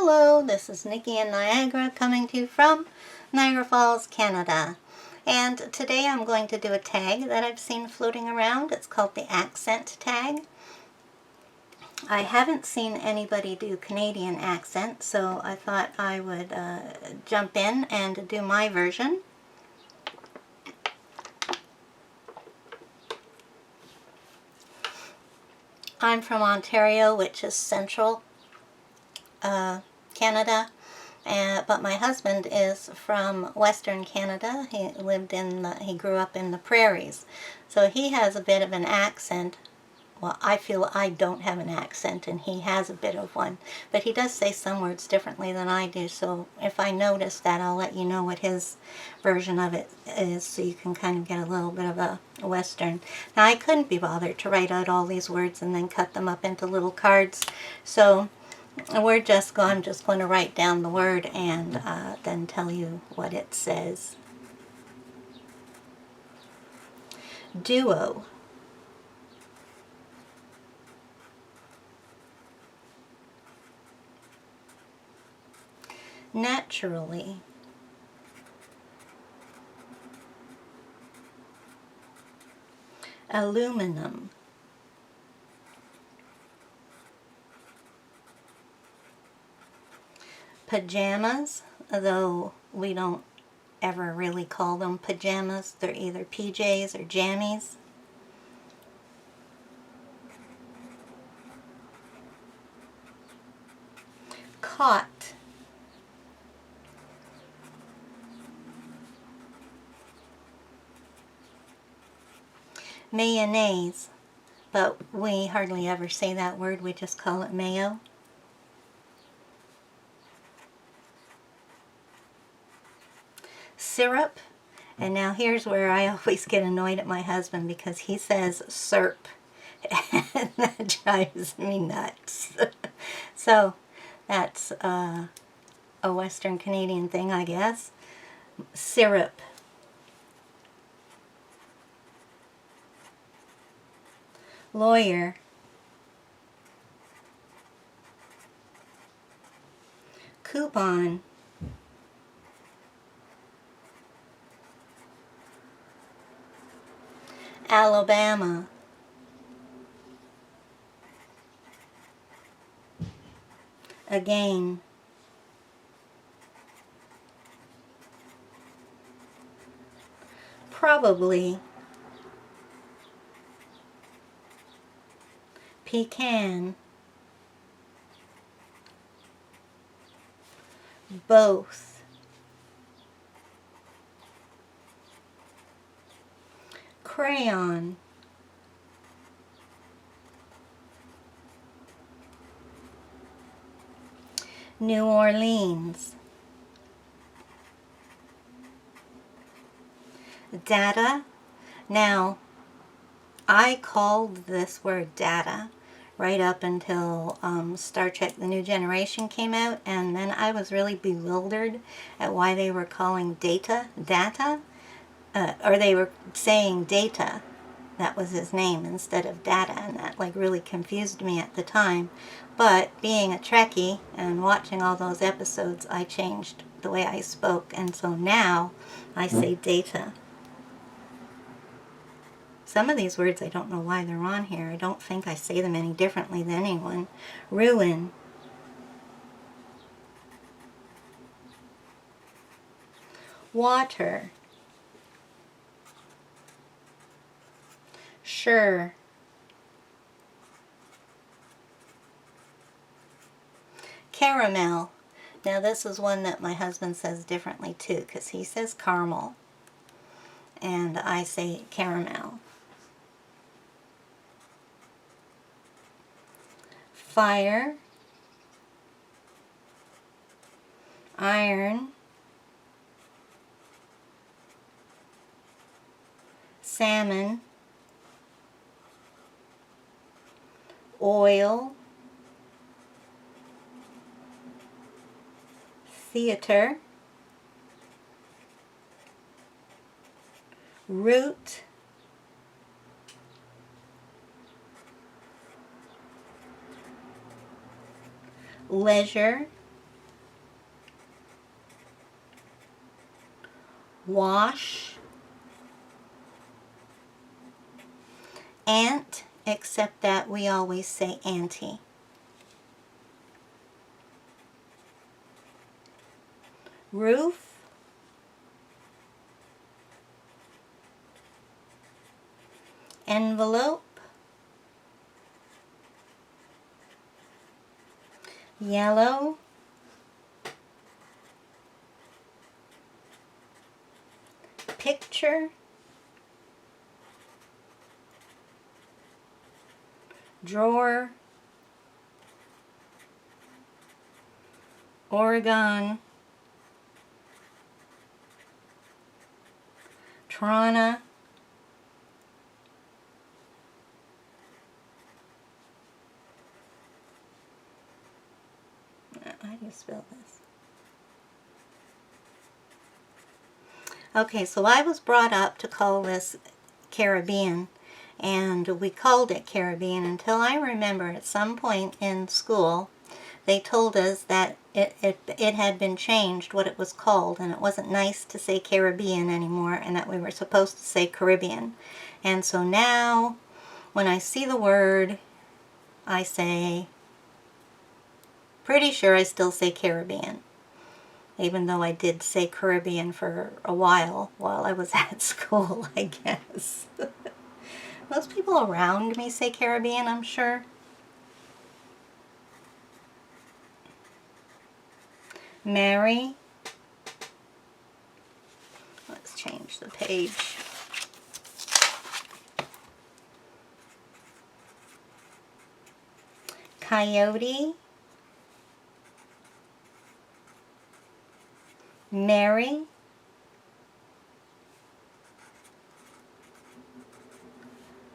Hello, this is Nikki in Niagara coming to you from Niagara Falls, Canada. And today I'm going to do a tag that I've seen floating around. It's called the accent tag. I haven't seen anybody do Canadian accent, so I thought I would jump in and do my version. I'm from Ontario, which is central Canada, but my husband is from Western Canada. He grew up in the prairies, so he has a bit of an accent. Well, I feel I don't have an accent, and he has a bit of one, but he does say some words differently than I do, so if I notice that, I'll let you know what his version of it is, so you can kind of get a little bit of a Western. Now, I couldn't be bothered to write out all these words and then cut them up into little cards, so I'm just going to write down the word and then tell you what it says. Duo. Naturally. Aluminum. Pajamas, though we don't ever really call them pajamas. They're either PJs or jammies. Caught. Mayonnaise, but we hardly ever say that word. We just call it mayo. Syrup, and now here's where I always get annoyed at my husband because he says syrup, and that drives me nuts. So that's a Western Canadian thing, I guess. Syrup. Lawyer. Coupon. Alabama. Again. Probably. Pecan. Both. Crayon. New Orleans. Data. Now, I called this word data right up until Star Trek The New Generation came out, and then I was really bewildered at why they were calling data, or they were saying data, that was his name, instead of data, and that like really confused me at the time. But being a Trekkie and watching all those episodes, I changed the way I spoke, and so now I say data. Some of these words, I don't know why they're on here. I don't think I say them any differently than anyone. Ruin. Water. Sure. Caramel. Now this is one that my husband says differently too, because he says caramel and I say caramel. Fire. Iron. Salmon. Oil. Theater. Root. leisure, wash, aunt, except that we always say auntie. Roof, envelope, yellow, picture, drawer, Oregon, Trana, how do you spell this? Okay, so I was brought up to call this Caribbean, and we called it Caribbean until I remember at some point in school they told us that it had been changed what it was called, and it wasn't nice to say Caribbean anymore, and that we were supposed to say Caribbean. And so now when I see the word, I say, pretty sure I still say Caribbean, even though I did say Caribbean for a while I was at school, I guess. Most people around me say Caribbean, I'm sure. Mary. Let's change the page. Coyote. Mary.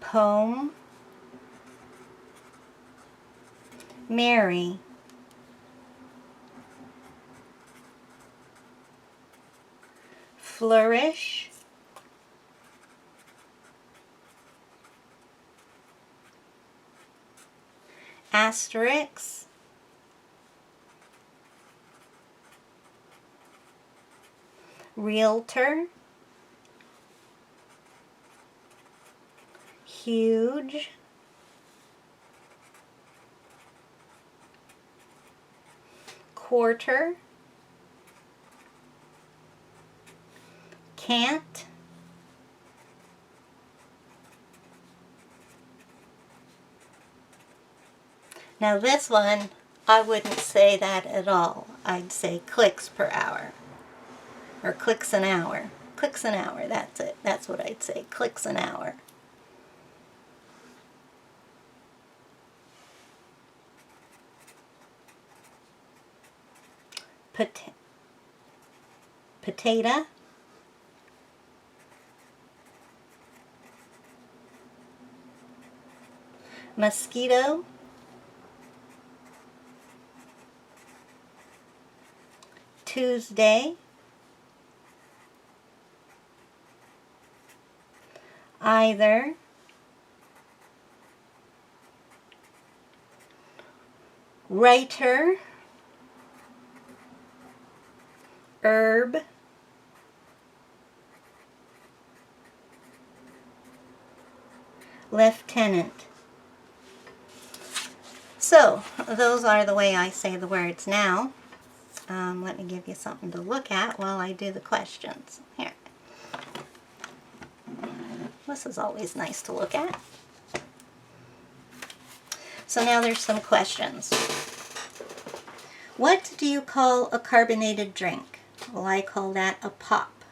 Poem. Mary. Flourish. Asterisk. Realtor. Huge. Quarter. Can't. Now this one, I wouldn't say that at all. I'd say clicks per hour. Or clicks an hour. Clicks an hour, that's it. That's what I'd say. Clicks an hour. Potato. Mosquito. Tuesday. Either. Writer. Herb. Lieutenant. So, those are the way I say the words now. Let me give you something to look at while I do the questions. Here. This is always nice to look at. So now there's some questions. What do you call a carbonated drink? Well, I call that a pop.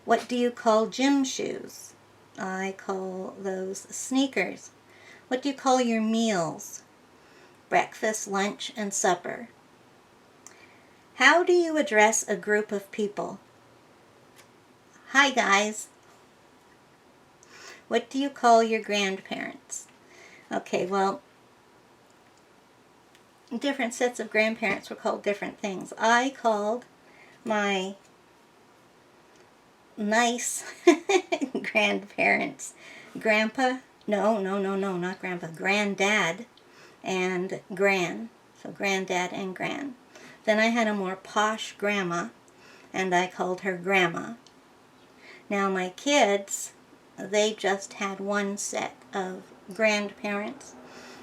What do you call gym shoes? I call those sneakers. What do you call your meals? Breakfast, lunch, and supper. How do you address a group of people? Hi, guys. What do you call your grandparents? Okay, well, different sets of grandparents were called different things. I called my nice grandparents grandpa, not grandpa, granddad and gran. So granddad and gran. Then I had a more posh grandma, and I called her grandma. Now my kids, they just had one set of grandparents,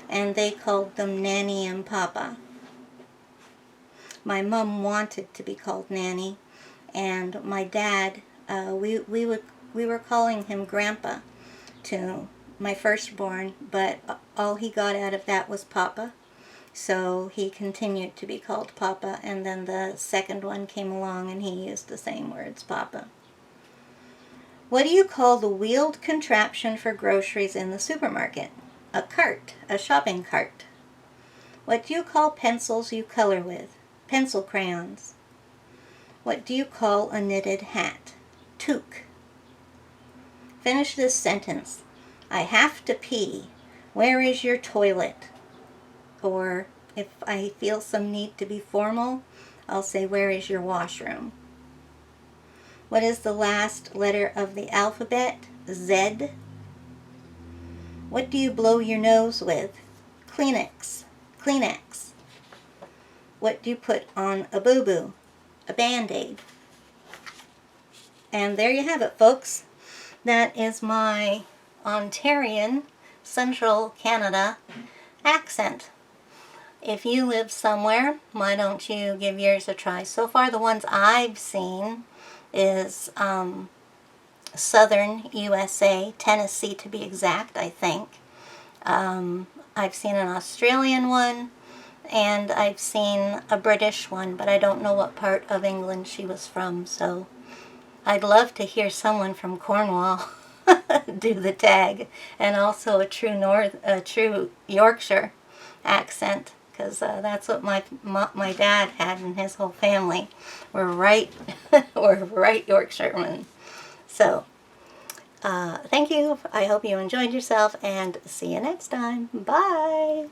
and they called them Nanny and Papa. My mom wanted to be called Nanny, and my dad, we were calling him Grandpa to my firstborn, but all he got out of that was Papa. So he continued to be called Papa, and then the second one came along and he used the same words, Papa. What do you call the wheeled contraption for groceries in the supermarket? A cart, a shopping cart. What do you call pencils you color with? Pencil crayons. What do you call a knitted hat? Toque. Finish this sentence. I have to pee. Where is your toilet? Or if I feel some need to be formal, I'll say, where is your washroom? What is the last letter of the alphabet? Z. What do you blow your nose with? Kleenex. Kleenex. What do you put on a boo-boo? A Band-Aid. And there you have it, folks. That is my Ontarian, Central Canada accent. If you live somewhere, why don't you give yours a try? So far, the ones I've seen is Southern USA, Tennessee to be exact, I think. I've seen an Australian one, and I've seen a British one, but I don't know what part of England she was from, so I'd love to hear someone from Cornwall do the tag, and also a true Yorkshire accent, because that's what my dad had, and his whole family were right Yorkshiremen. So thank you. I hope you enjoyed yourself, and see you next time. Bye.